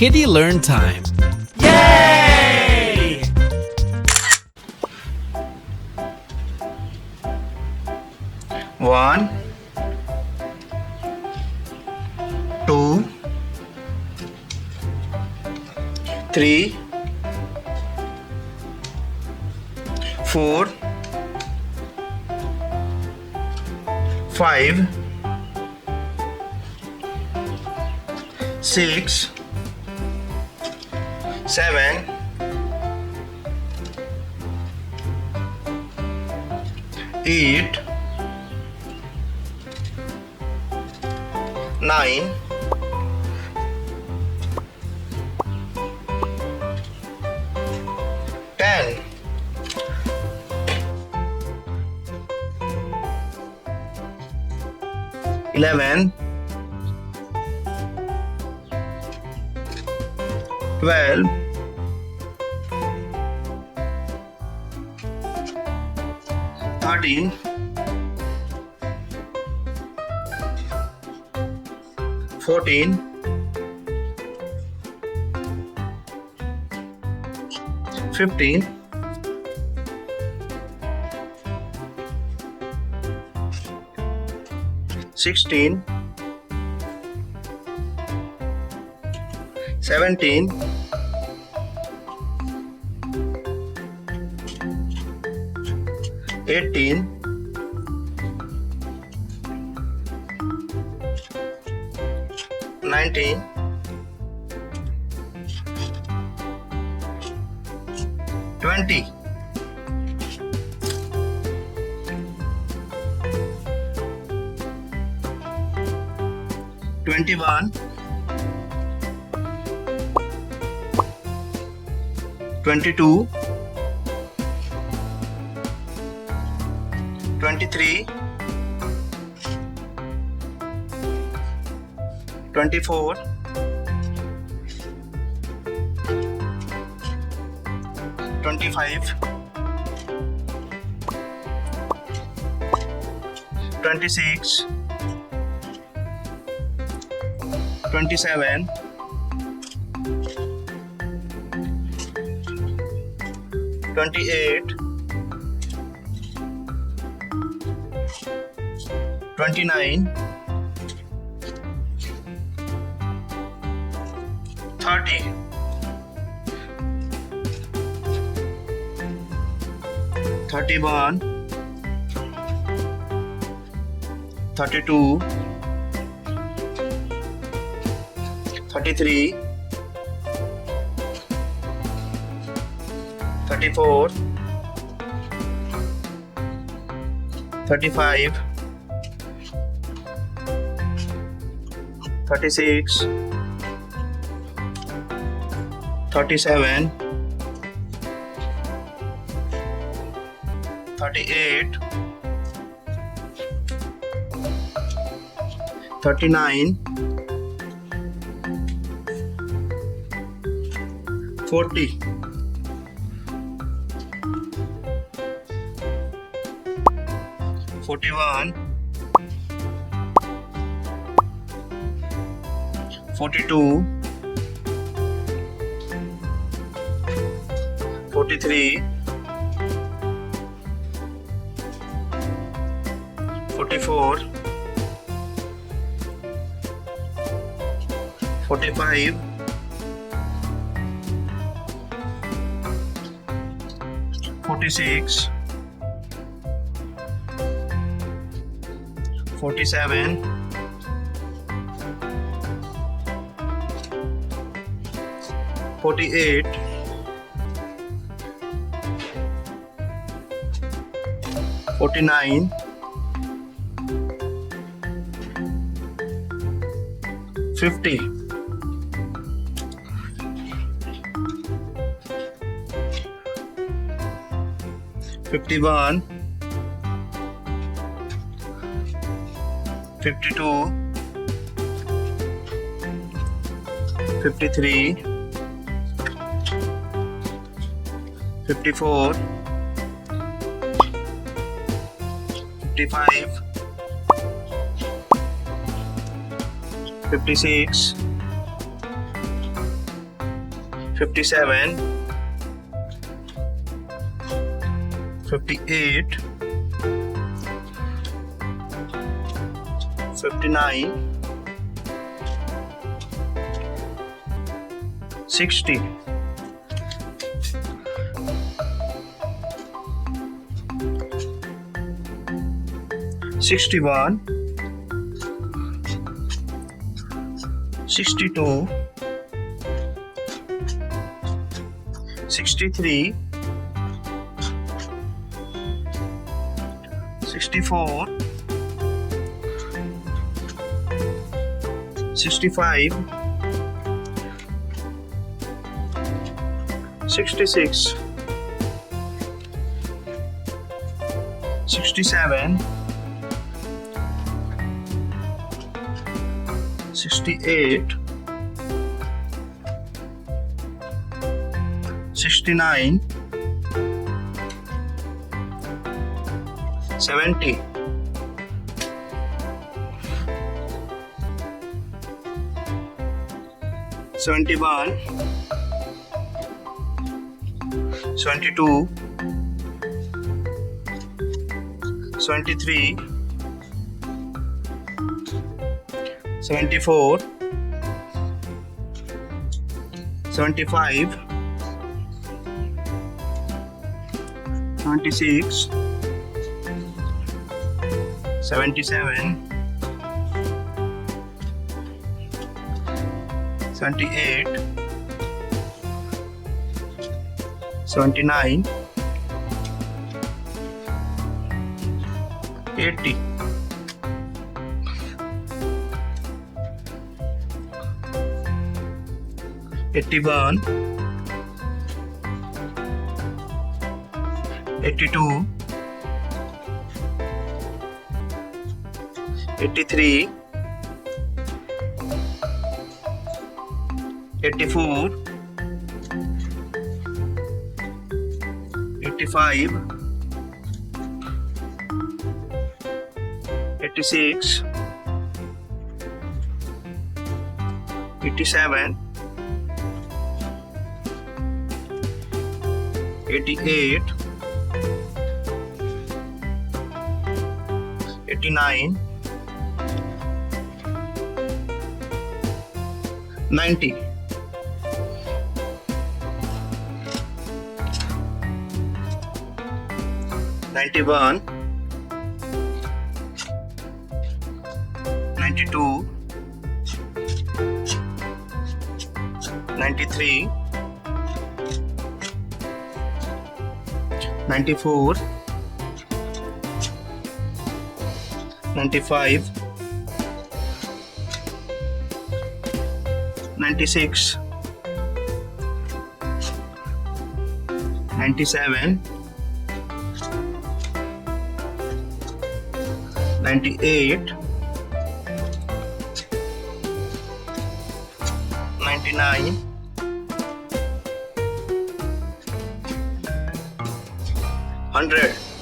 Kiddie Learn Time. Yay! 1, 2, 3, 4, 5, 6, 7, 8, 9, 10, 11, 12, 13, 14, 15, 16, 17, 18, 19, 20, 21, 22, 23, 24, 25, 26, 27, 28, 29, 30, 31, 32, 33, 34, 35, 36, 37, 38, 39, 40, 41, 42, 43, 44, 45, 46, 47, 48, 49, 50, 51, 52, 53, 54, 55, 56, 57, 58, 59, 60, 61, 62, 63, 64, 65, 66, 67, 68, 69, 70, 71, 72, 73, 74, 75, 76, 77, 78, 79, 80, 81, 82, 83, 84, 85, 86, 87, 88, 89, 90, 91, 92, 93, 94, 95, 96, 97, 98, 99, 100.